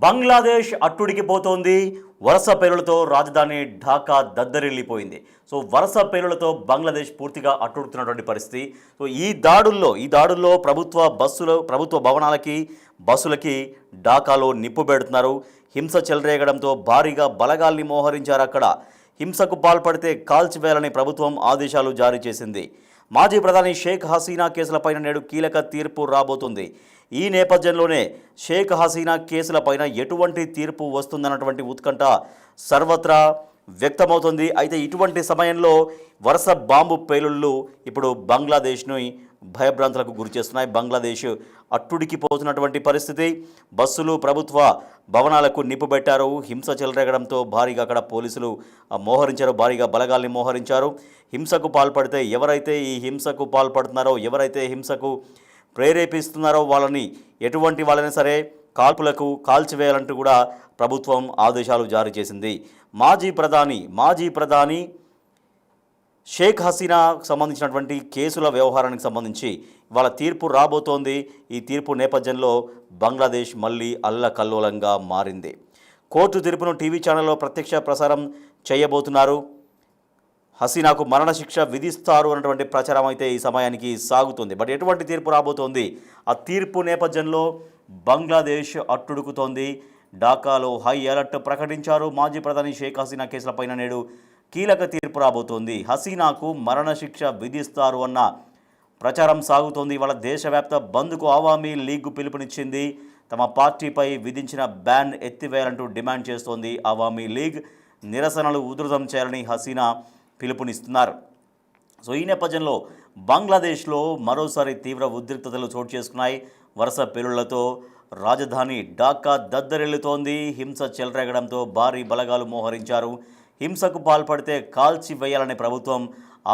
బంగ్లాదేశ్ అట్టుడికి పోతోంది. వరుస పేలులతో రాజధాని ఢాకా దద్దరిల్లిపోయింది. సో వరుస పేలులతో బంగ్లాదేశ్ పూర్తిగా అట్టుడుతున్నటువంటి పరిస్థితి. సో ఈ దాడుల్లో ప్రభుత్వ భవనాలకి బస్సులకి ఢాకాలో నిప్పు పెడుతున్నారు. హింస చెలరేగడంతో భారీగా బలగాల్ని మోహరించారు. అక్కడ హింసకు పాల్పడితే కాల్చివేయాలని ప్రభుత్వం ఆదేశాలు జారీ చేసింది. మాజీ ప్రధాని షేక్ హసీనా కేసులపైన నేడు కీలక తీర్పు రాబోతుంది. ఈ నేపథ్యంలోనే షేక్ హసీనా కేసులపైన ఎటువంటి తీర్పు వస్తుందన్నటువంటి ఉత్కంఠ సర్వత్రా వ్యక్తమవుతుంది. అయితే ఇటువంటి సమయంలో వరుస బాంబు పేలుళ్ళు ఇప్పుడు బంగ్లాదేశ్ని భయభ్రాంతులకు గురిచేస్తున్నాయి. బంగ్లాదేశ్ అట్టుడికి పోతున్నటువంటి పరిస్థితి. బస్సులు, ప్రభుత్వ భవనాలకు నిప్పు పెట్టారు. హింస చెలరేగడంతో భారీగా అక్కడ పోలీసులు మోహరించారు, భారీగా బలగాల్ని మోహరించారు. హింసకు పాల్పడితే ఎవరైతే ఈ హింసకు పాల్పడుతున్నారో, ఎవరైతే హింసకు ప్రేరేపిస్తున్నారో ఎటువంటి వాళ్ళని సరే కాల్చివేయాలంటూ కూడా ప్రభుత్వం ఆదేశాలు జారీ చేసింది. మాజీ ప్రధాని షేక్ హసీనాకు సంబంధించినటువంటి కేసుల వ్యవహారానికి సంబంధించి ఇవాళ తీర్పు రాబోతోంది. ఈ తీర్పు నేపథ్యంలో బంగ్లాదేశ్ మళ్ళీ అల్లకల్లోలంగా మారింది. కోర్టు తీర్పును టీవీ ఛానల్లో ప్రత్యక్ష ప్రసారం చేయబోతున్నారు. హసీనాకు మరణశిక్ష విధిస్తారు అన్నటువంటి ప్రచారం అయితే ఈ సమయానికి సాగుతుంది. బట్ ఎటువంటి తీర్పు రాబోతోంది? ఆ తీర్పు నేపథ్యంలో బంగ్లాదేశ్ అట్టుడుకుతోంది. ఢాకాలో హై అలర్ట్ ప్రకటించారు. మాజీ ప్రధాని షేక్ హసీనా కేసులపైన నేడు కీలక తీర్పు రాబోతోంది. హసీనాకు మరణశిక్ష విధిస్తారు అన్న ప్రచారం సాగుతోంది. ఇవాళ దేశవ్యాప్త బంద్కు అవామీ లీగ్ పిలుపునిచ్చింది. తమ పార్టీపై విధించిన బ్యాన్ ఎత్తివేయాలంటూ డిమాండ్ చేస్తోంది అవామీ లీగ్. నిరసనలు ఉధృతం చేయాలని హసీనా పిలుపునిస్తున్నారు. సో ఈ నేపథ్యంలో బంగ్లాదేశ్లో మరోసారి తీవ్ర ఉద్రిక్తతలు చోటు చేసుకున్నాయి. వరుస పేలుళ్లతో రాజధాని ఢాకా దద్దరిల్లుతోంది. హింస చెలరేగడంతో భారీ బలగాలు మోహరించారు. హింసకు పాల్పడితే కాల్చి వేయాలని ప్రభుత్వం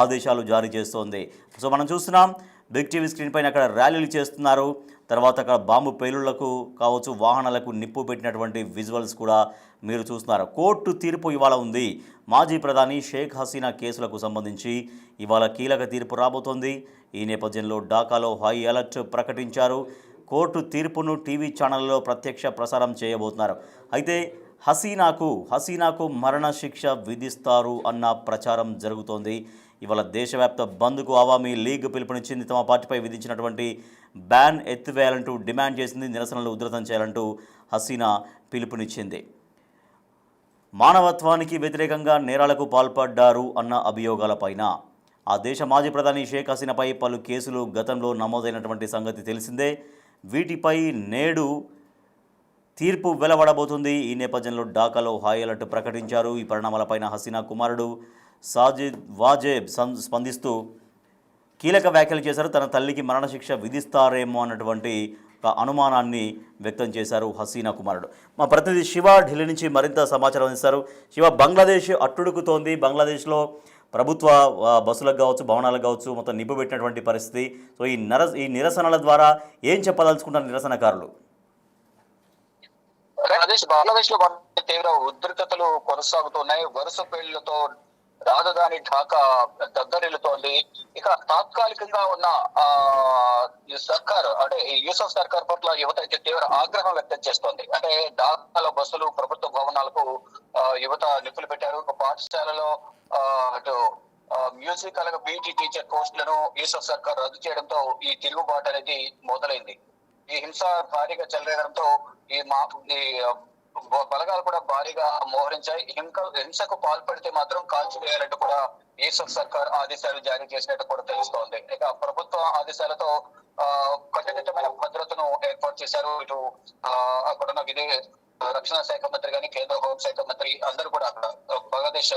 ఆదేశాలు జారీ చేస్తోంది. సో మనం చూస్తున్నాం బిగ్ టీవీ స్క్రీన్ పైన అక్కడ ర్యాలీలు చేస్తున్నారు. తర్వాత అక్కడ బాంబు పేలుళ్లకు కావచ్చు, వాహనాలకు నిప్పు పెట్టినటువంటి విజువల్స్ కూడా మీరు చూస్తున్నారు. కోర్టు తీర్పు ఇవాళ ఉంది. మాజీ ప్రధాని షేక్ హసీనా కేసులకు సంబంధించి ఇవాళ కీలక తీర్పు రాబోతోంది. ఈ నేపథ్యంలో ఢాకాలో హై అలర్ట్ ప్రకటించారు. కోర్టు తీర్పును టీవీ ఛానల్లో ప్రత్యక్ష ప్రసారం చేయబోతున్నారు. అయితే హసీనాకు మరణశిక్ష విధిస్తారు అన్న ప్రచారం జరుగుతోంది. ఇవాళ దేశవ్యాప్త బంద్కు అవామీ లీగ్ పిలుపునిచ్చింది. తమ పార్టీపై విధించినటువంటి బ్యాన్ ఎత్తివేయాలంటూ డిమాండ్ చేసింది. నిరసనలు ఉధృతం చేయాలంటూ హసీనా పిలుపునిచ్చింది. మానవత్వానికి వ్యతిరేకంగా నేరాలకు పాల్పడ్డారు అన్న అభియోగాలపైన ఆ దేశ మాజీ ప్రధాని షేక్ హసీనాపై పలు కేసులు గతంలో నమోదైనటువంటి సంగతి తెలిసిందే. వీటిపై నేడు తీర్పు వెలువడబోతుంది. ఈ నేపథ్యంలో ఢాకాలో హై అలర్ట్ ప్రకటించారు. ఈ పరిణామాలపైన హసీనా కుమారుడు సాజిద్ వాజేబ్ స్పందిస్తూ కీలక వ్యాఖ్యలు చేశారు. తన తల్లికి మరణశిక్ష విధిస్తారేమో అన్నటువంటి ఒక అనుమానాన్ని వ్యక్తం చేశారు హసీనా కుమారుడు. మా ప్రతినిధి శివ ఢిల్లీ నుంచి మరింత సమాచారం అందిస్తారు. శివ, బంగ్లాదేశ్ అట్టుడుకుతోంది. బంగ్లాదేశ్లో ప్రభుత్వ బస్సులకు కావచ్చు, భవనాలకు కావచ్చు మొత్తం నిప్పు పెట్టినటువంటి పరిస్థితి. సో ఈ నిరసనల ద్వారా ఏం చెప్పదలుచుకుంటారు నిరసనకారులు? బంగ్లాదేశ్ లో తీవ్ర ఉద్రిక్తతలు కొనసాగుతున్నాయి. వరుస పేలులతో రాజధాని ఢాకా దద్దరిల్లుతోంది. ఇక తాత్కాలికంగా ఉన్న సర్కార్ అంటే యూసఫ్ సర్కార్ పట్ల యువత అయితే తీవ్ర ఆగ్రహం వ్యక్తం చేస్తోంది. అంటే ఢాకాలో బస్సులు, ప్రభుత్వ భవనాలకు యువత నిప్పులు పెట్టారు. ఒక పాఠశాలలో అటు మ్యూజిక్ అలాగే పీటీ టీచర్ పోస్టులను యూసఫ్ సర్కార్ రద్దు చేయడంతో ఈ తిరుగుబాటు అనేది మొదలైంది. ఈ హింస భారీగా చెలరేగడంతో ఈ బలగాలు కూడా భారీగా మోహరించాయి. హింసకు పాల్పడితే మాత్రం కాల్చివేయాలంటూ కూడా యూసఫ్ సర్కార్ ఆదేశాలు జారీ చేసినట్టు కూడా తెలుస్తోంది. ఇక ప్రభుత్వ ఆదేశాలతో కట్టుదిట్టమైన భద్రతను ఏర్పాటు చేశారు. ఇటు అక్కడున్న రక్షణ శాఖ మంత్రి కానీ, కేంద్ర హోంశాఖ మంత్రి అందరూ కూడా అక్కడ బంగ్లాదేశ్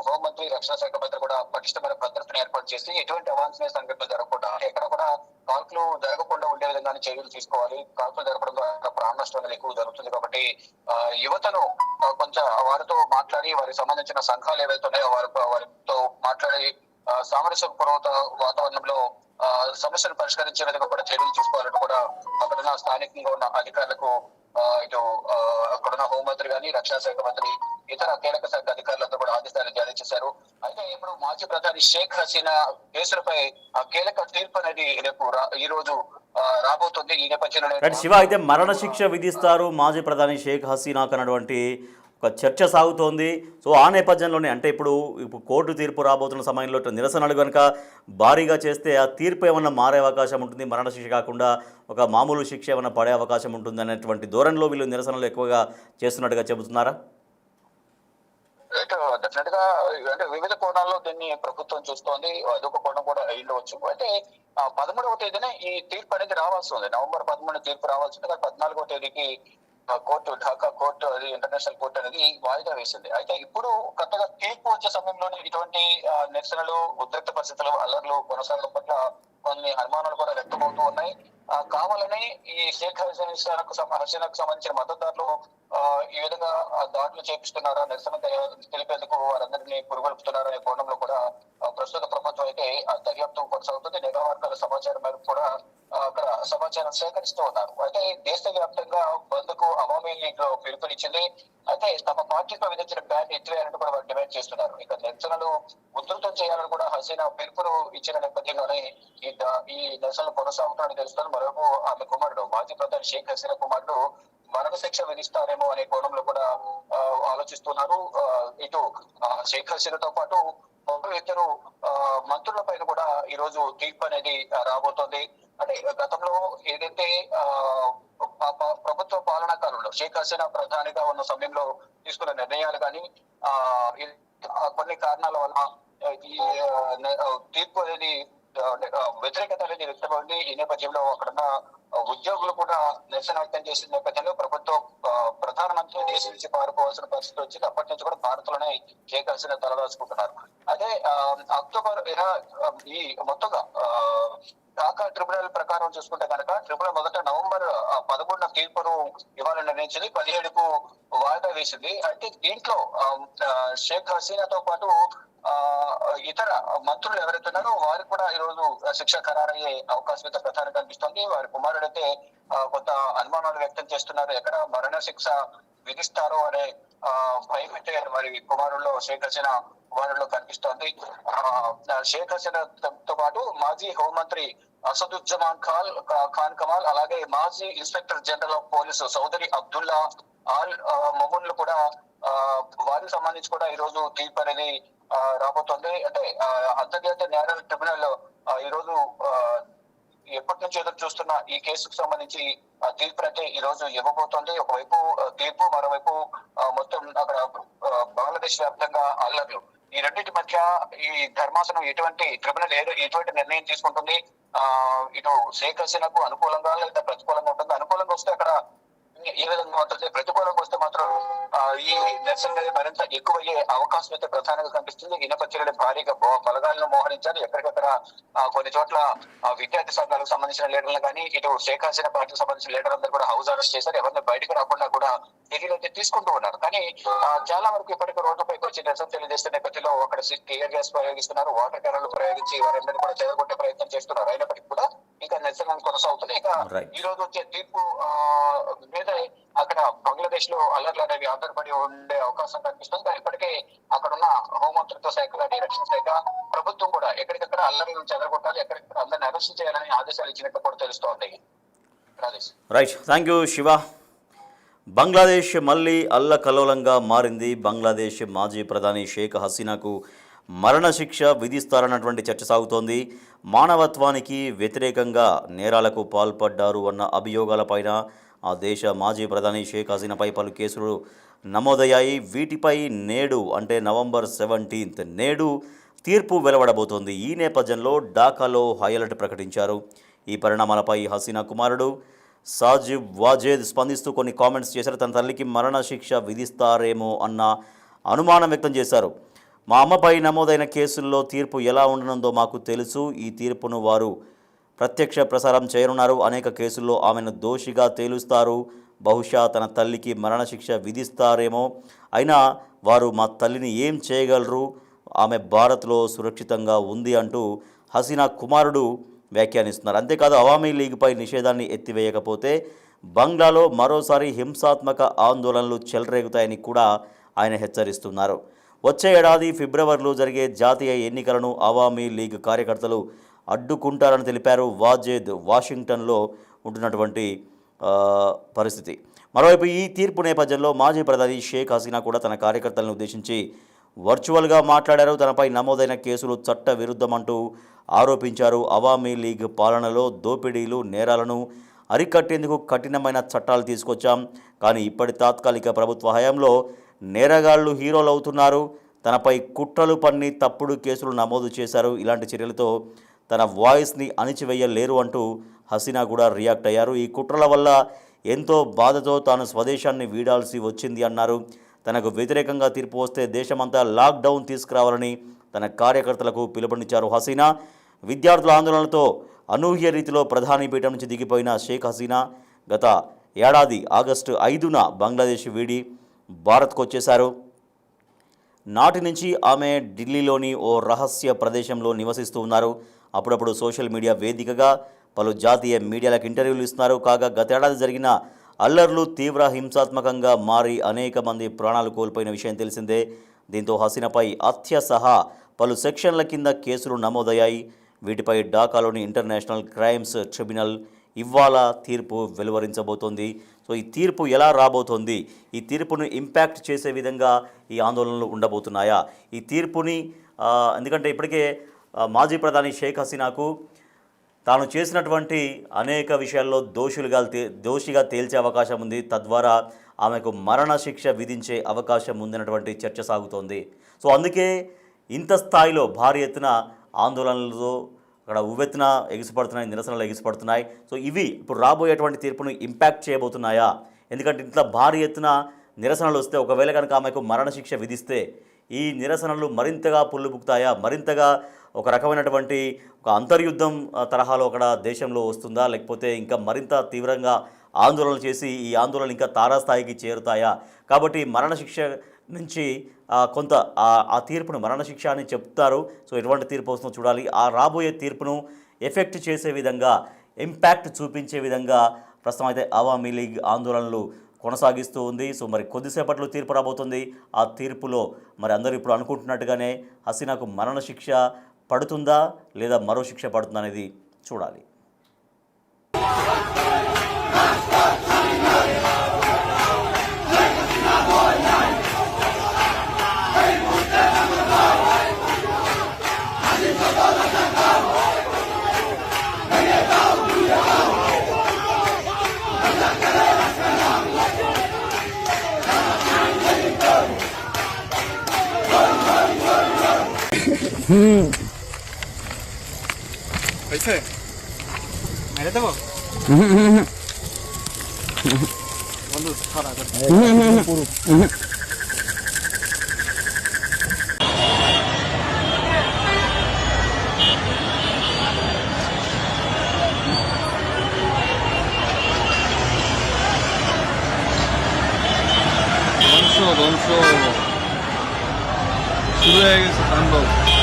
హోంమంత్రి, రక్షణ శాఖ మంత్రి కూడా పటిష్టమైన భద్రతను ఏర్పాటు చేసి ఎటువంటి అవాంఛనీయ సంఘటనలు జరగకుండా, ఎక్కడ కూడా కాల్పులు జరగకుండా ఉండే విధంగానే చర్యలు తీసుకోవాలి. కాల్పులు జరగడం ద్వారా ప్రాణ నష్టం అనేది ఎక్కువ జరుగుతుంది. కాబట్టి యువతను కొంచెం వారితో మాట్లాడి, వారికి సంబంధించిన సంఘాలు ఏవైతే ఉన్నాయో వారితో మాట్లాడి సామరస్యపూర్వక వాతావరణంలో సమస్యను పరిష్కరించే విధంగా కూడా చర్యలు తీసుకోవాలని కూడా అక్కడ స్థానికంగా ఉన్న అధికారులకు ఇటు అక్కడున్న హోంమంత్రి గాని, రక్షణ శాఖ మంత్రి, ఇతర కీలక శాఖ అధికారులతో కూడా ఆదేశాలు జారీ చేశారు. అయితే ఇప్పుడు మాజీ ప్రధాని షేక్ హసీనా కేసులపై కీలక తీర్పు అనేది రేపు ఈ రోజు రాబోతుంది. ఈ నేపథ్యంలో రైట్ శివ, అయితే మరణశిక్ష విధిస్తారు మాజీ ప్రధాని షేక్ హసీనాకు అన్నటువంటి ఒక చర్చ సాగుతోంది. సో ఆ నేపథ్యంలోనే అంటే ఇప్పుడు కోర్టు తీర్పు రాబోతున్న సమయంలో ఇట్లా నిరసనలు కనుక భారీగా చేస్తే ఆ తీర్పు ఏమన్నా మారే అవకాశం ఉంటుంది, మరణశిక్ష కాకుండా ఒక మామూలు శిక్ష ఏమన్నా పడే అవకాశం ఉంటుంది అనేటువంటి ధోరణిలో వీళ్ళు నిరసనలు ఎక్కువగా చేస్తున్నట్టుగా చెబుతున్నారా? డెఫినెట్ గా అంటే వివిధ కోణాల్లో దీన్ని ప్రభుత్వం చూస్తోంది. అదొక కోణం కూడా అయ్యుండవచ్చు. అయితే 13వ తేదీన ఈ తీర్పు అనేది రావాల్సి ఉంది. నవంబర్ 13 తీర్పు రావాల్సి ఉంది. 14వ తేదీకి కోర్టు, ఢాకా కోర్టు, అది ఇంటర్నేషనల్ కోర్టు అనేది వాయిదా వేసింది. అయితే ఇప్పుడు కొత్తగా తీర్పు వచ్చే సమయంలోనే ఇటువంటి నిరసనలు, ఉద్రిక్త పరిస్థితులు, అల్లర్లు కొనసాగడం పట్ల కొన్ని అనుమానాలు కూడా వ్యక్తమవుతూ ఉన్నాయి. కావాలని ఈ షేక్ హసీనాకు సంబంధించిన మద్దతుదారులు ఈ విధంగా దాడులు చేపిస్తున్నారా, నిరసన తెలిపేందుకు వారందరినీ పురుగొల్పుతున్నారా అనే కోణంలో కూడా ప్రస్తుత ప్రభుత్వం అయితే దర్యాప్తు కొనసాగుతుంది. నిఘా వర్గాల సమాచారం మేరకు కూడా అక్కడ సమాచారం సేకరిస్తూ ఉన్నారు. అయితే దేశవ్యాప్తంగా బంద్ కు అవామీ లీగ్ పిలుపునిచ్చింది. అయితే తమ పార్టీపై విధించిన బ్యాన్ ఎత్తివేయాలని కూడా వారు డిమాండ్ చేస్తున్నారు. ఇక నిరసనలు ఉధృతం చేయాలని కూడా హసీనా పిలుపును ఇచ్చిన నేపథ్యంలోనే ఈ నిరసనలు కొనసాగుతాయని తెలుస్తుంది. మరోవైపు ఆమె కుమారుడు, మాజీ ప్రధాని షేక్ హసీనా కుమారుడు మరణశిక్ష విధిస్తారేమో అనే కోణంలో కూడా ఆలోచిస్తున్నారు. ఇటు షేక్ హసీనాతో పాటు ఇద్దరు మంత్రుల పైన కూడా ఈ రోజు తీర్పు అనేది రాబోతోంది. అంటే గతంలో ఏదైతే ప్రభుత్వ పాలనా కాలంలో షేక్ హసీనా ప్రధానిగా ఉన్న సమయంలో తీసుకున్న నిర్ణయాలు కానీ కొన్ని కారణాల వల్ల ఈ తీర్పు అనేది వ్యతిరేకత అనేది వ్యక్తమైంది. ఈ నేపథ్యంలో అక్కడున్న ఉద్యోగులు కూడా నిరసన వ్యక్తం చేసిన నేపథ్యంలో ప్రభుత్వం ప్రధానమంత్రి దేశం నుంచి పారిపోవాల్సిన పరిస్థితి వచ్చింది. అప్పటి నుంచి కూడా భారత్లోనే షేక్ హసీనా తలదాచుకుంటున్నారు. అదే అక్టోబర్ ఈ మొత్తంగా ఢాకా ట్రిబ్యునల్ ప్రకారం చూసుకుంటే కనుక ట్రిబ్యునల్ మొదట నవంబర్ 11న తీర్పును ఇవ్వాలని నిర్ణయించింది. 17కు వాయిదా వేసింది. అయితే దీంట్లో షేక్ హసీనాతో పాటు ఇతర మంత్రులు ఎవరైతే ఉన్నారో వారికి కూడా ఈ రోజు శిక్ష ఖరారయ్యే అవకాశం అయితే ప్రధానంగా కనిపిస్తోంది. వారి కుమారుడైతే కొంత అనుమానాలు వ్యక్తం చేస్తున్నారు. ఎక్కడ మరణ శిక్ష విధిస్తారో అనే భయం అయితే వారి కుమారుల్లో, షేక్ హసీనా కుమారుల్లో కనిపిస్తోంది. షేక్ హసీనాతో పాటు మాజీ హోంమంత్రి అసదుజ్జమాన్ ఖాన్ కమాల్, అలాగే మాజీ inspector general of police Chaudhary Abdullah Al మమూన్లు కూడా వారికి సంబంధించి కూడా ఈ రోజు తీర్పు అనేది రాబోతోంది. అంటే అంతర్జాతీయ న్యాయ ట్రిబ్యునల్ ఈ రోజు ఎప్పటి నుంచి ఎదురు చూస్తున్న ఈ కేసుకు సంబంధించి తీర్పు అయితే ఈ రోజు ఇవ్వబోతోంది. ఒకవైపు తీర్పు, మరోవైపు మొత్తం అక్కడ బంగ్లాదేశ్ వ్యాప్తంగా అల్లర్లు. ఈ రెండింటి మధ్య ఈ ధర్మాసనం ఎటువంటి నిర్ణయం తీసుకుంటుంది, ఇటు షేక్ హసీనాకు అనుకూలంగా లేదా ప్రతికూలంగా ఉంటుంది. అనుకూలంగా వస్తే అక్కడ ఏ విధంగా ఉంటుంది, ప్రతికూలంగా వస్తే మాత్రం ఈ నిరసన మరింత ఎక్కువయ్యే అవకాశం అయితే ప్రధానంగా కనిపిస్తుంది. ఈ నేపథ్యంలో భారీగా బలగాలను మోహరించారు. ఎక్కడికక్కడ కొన్ని చోట్ల విద్యార్థి సంఘాలకు సంబంధించిన లీడర్లు కానీ, ఇటు షేక్ హసీనా పార్టీకి సంబంధించిన లీడర్లందరూ కూడా హౌస్ అరెస్ట్ చేశారు. ఎవరిని బయటకు రాకుండా కూడా చర్యలు అయితే తీసుకుంటూ ఉన్నారు. కానీ చాలా వరకు ఇప్పటికీ రోడ్డుపైకి వచ్చి నిరసన తెలియజేస్తున్న నేపథ్యంలో అక్కడ టీయర్ గ్యాస్ ప్రయోగిస్తున్నారు, వాటర్ క్యానర్లు ప్రయోగించి వారందరినీ కూడా చెదగొట్టే ప్రయత్నం చేస్తున్నారు. అయినప్పటికీ కూడా ఇంకా నిరసనలు కొనసాగుతుంది. ఇక ఈ రోజు వచ్చే తీర్పు మీద అక్కడ బంగ్లాదేశ్ లో అల్లర్లు అనేవి ఆధారపడి ఉండే అవకాశం కనిపిస్తుంది. కానీ ఇప్పటికే అక్కడ ఉన్న హోంమంత్రిత్వ శాఖ కానీ, రక్షణ శాఖ, ప్రభుత్వం కూడా ఎక్కడికక్కడ అల్లర్లను చెదరగొట్టాలి, ఎక్కడికక్కడ అందరిని అరెస్ట్ చేయాలని ఆదేశాలు ఇచ్చినట్టు కూడా తెలుస్తోంది. Right, thank you Shiva. Bangladesh మళ్ళీ అల్లకల్లోలంగా మారింది. బంగ్లాదేశ్ మాజీ ప్రధాని షేక్ హసీనాకు మరణశిక్ష విధిస్తారన్నటువంటి చర్చ సాగుతోంది. మానవత్వానికి వ్యతిరేకంగా నేరాలకు పాల్పడ్డారు అన్న అభియోగాలపైన ఆ దేశ మాజీ ప్రధాని షేక్ హసీనాపై పలు కేసులు నమోదయ్యాయి. వీటిపై నేడు అంటే నవంబర్ 17 నేడు తీర్పు వెలువడబోతోంది. ఈ నేపథ్యంలో ఢాకాలో హై అలర్ట్ ప్రకటించారు. ఈ పరిణామాలపై హసీనా కుమారుడు సాజిబ్ వాజేద్ స్పందిస్తూ కొన్ని కామెంట్స్ చేశారు. తన తల్లికి మరణశిక్ష విధిస్తారేమో అన్న అనుమానం వ్యక్తం చేశారు. మా అమ్మపై నమోదైన కేసుల్లో తీర్పు ఎలా ఉండనుందో మాకు తెలుసు. ఈ తీర్పును వారు ప్రత్యక్ష ప్రసారం చేయనున్నారు. అనేక కేసుల్లో ఆమెను దోషిగా తేలుస్తారు. బహుశా తన తల్లికి మరణశిక్ష విధిస్తారేమో. అయినా వారు మా తల్లిని ఏం చేయగలరు? ఆమె భారత్లో సురక్షితంగా ఉంది అంటూ హసీనా కుమారుడు వ్యాఖ్యానిస్తున్నారు. అంతేకాదు, అవామీ లీగ్పై నిషేధాన్ని ఎత్తివేయకపోతే బంగ్లాలో మరోసారి హింసాత్మక ఆందోళనలు చెలరేగుతాయని కూడా ఆయన హెచ్చరిస్తున్నారు. వచ్చే ఏడాది ఫిబ్రవరిలో జరిగే జాతీయ ఎన్నికలను అవామీ లీగ్ కార్యకర్తలు అడ్డుకుంటారని తెలిపారు వాజేద్ వాషింగ్టన్లో ఉంటున్నటువంటి పరిస్థితి. మరోవైపు ఈ తీర్పు నేపథ్యంలో మాజీ ప్రధాని షేక్ హసీనా కూడా తన కార్యకర్తలను ఉద్దేశించి వర్చువల్గా మాట్లాడారు. తనపై నమోదైన కేసులు చట్ట విరుద్ధమంటూ ఆరోపించారు. అవామీ లీగ్ పాలనలో దోపిడీలు నేరాలను అరికట్టేందుకు కఠినమైన చట్టాలు తీసుకొచ్చాం, కానీ ఇప్పటి తాత్కాలిక ప్రభుత్వ హయాంలో నేరగాళ్లు హీరోలు అవుతున్నారు. తనపై కుట్రలు పన్ని తప్పుడు కేసులు నమోదు చేశారు. ఇలాంటి చర్యలతో తన వాయిస్ని అణిచివేయలేరు అంటూ హసీనా కూడా రియాక్ట్ అయ్యారు. ఈ కుట్రల వల్ల ఎంతో బాధతో తాను స్వదేశాన్ని వీడాల్సి వచ్చింది అన్నారు. తనకు వ్యతిరేకంగా తీర్పు వస్తే దేశమంతా లాక్డౌన్ తీసుకురావాలని తన కార్యకర్తలకు పిలుపునిచ్చారు హసీనా. విద్యార్థుల ఆందోళనలతో అనూహ్య రీతిలో ప్రధాని పీఠం నుంచి దిగిపోయిన షేక్ హసీనా గత ఏడాది ఆగస్టు 5న బంగ్లాదేశ్ వీడి భారత్కు వచ్చేశారు. నాటి నుంచి ఆమె ఢిల్లీలోని ఓ రహస్య ప్రదేశంలో నివసిస్తూ ఉన్నారు. అప్పుడప్పుడు సోషల్ మీడియా వేదికగా పలు జాతీయ మీడియాలకు ఇంటర్వ్యూలు ఇస్తున్నారు. కాగా గతేడాది జరిగిన అల్లర్లు తీవ్ర హింసాత్మకంగా మారి అనేక మంది ప్రాణాలు కోల్పోయిన విషయం తెలిసిందే. దీంతో హసీనాపై హత్య సహా పలు సెక్షన్ల కింద కేసులు నమోదయ్యాయి. వీటిపై ఢాకాలోని ఇంటర్నేషనల్ క్రైమ్స్ ట్రిబ్యునల్ ఇవాళ తీర్పు వెలువరించబోతోంది. సో ఈ తీర్పు ఎలా రాబోతోంది, ఈ తీర్పును ఇంపాక్ట్ చేసే విధంగా ఈ ఆందోళనలు ఉండబోతున్నాయా, ఈ తీర్పుని ఎందుకంటే ఇప్పటికే మాజీ ప్రధాని షేక్ హసీనాకు తాను చేసినటువంటి అనేక విషయాల్లో దోషిగా తేల్చే అవకాశం ఉంది. తద్వారా ఆమెకు మరణశిక్ష విధించే అవకాశం ఉందన్నటువంటి చర్చ సాగుతోంది. సో అందుకే ఇంత స్థాయిలో భారీ ఎత్తున ఆందోళనలతో అక్కడ ఉవ్వెత్తున ఎగిసిపడుతున్నాయి, నిరసనలు ఎగిసిపడుతున్నాయి. సో ఇవి ఇప్పుడు రాబోయేటువంటి తీర్పును ఇంపాక్ట్ చేయబోతున్నాయా? ఎందుకంటే ఇంత భారీ ఎత్తున నిరసనలు వస్తే ఒకవేళ కనుక ఆమెకు మరణశిక్ష విధిస్తే ఈ నిరసనలు మరింతగా పుల్లుబుకుతాయా, మరింతగా ఒక రకమైనటువంటి ఒక అంతర్యుద్ధం తరహాలో అక్కడ దేశంలో వస్తుందా, లేకపోతే ఇంకా మరింత తీవ్రంగా ఆందోళనలు చేసి ఈ ఆందోళనలు ఇంకా తారాస్థాయికి చేరుతాయా? కాబట్టి మరణశిక్ష నుంచి కొంత ఆ తీర్పును మరణశిక్ష అని చెప్తారు. సో ఎటువంటి తీర్పు వస్తుందో చూడాలి. ఆ రాబోయే తీర్పును ఎఫెక్ట్ చేసే విధంగా, ఇంపాక్ట్ చూపించే విధంగా ప్రస్తుతం అయితే అవామీ లీగ్ ఆందోళనలు కొనసాగిస్తూ ఉంది. సో మరి కొద్దిసేపట్లో తీర్పు రాబోతుంది. ఆ తీర్పులో మరి అందరూ ఇప్పుడు అనుకుంటున్నట్టుగానే హసీనాకు మరణశిక్ష పడుతుందా లేదా మరో శిక్ష పడుతుందా అనేది చూడాలి. कैसे मेरे तो बंदू खड़ा कर पूरा शुरू है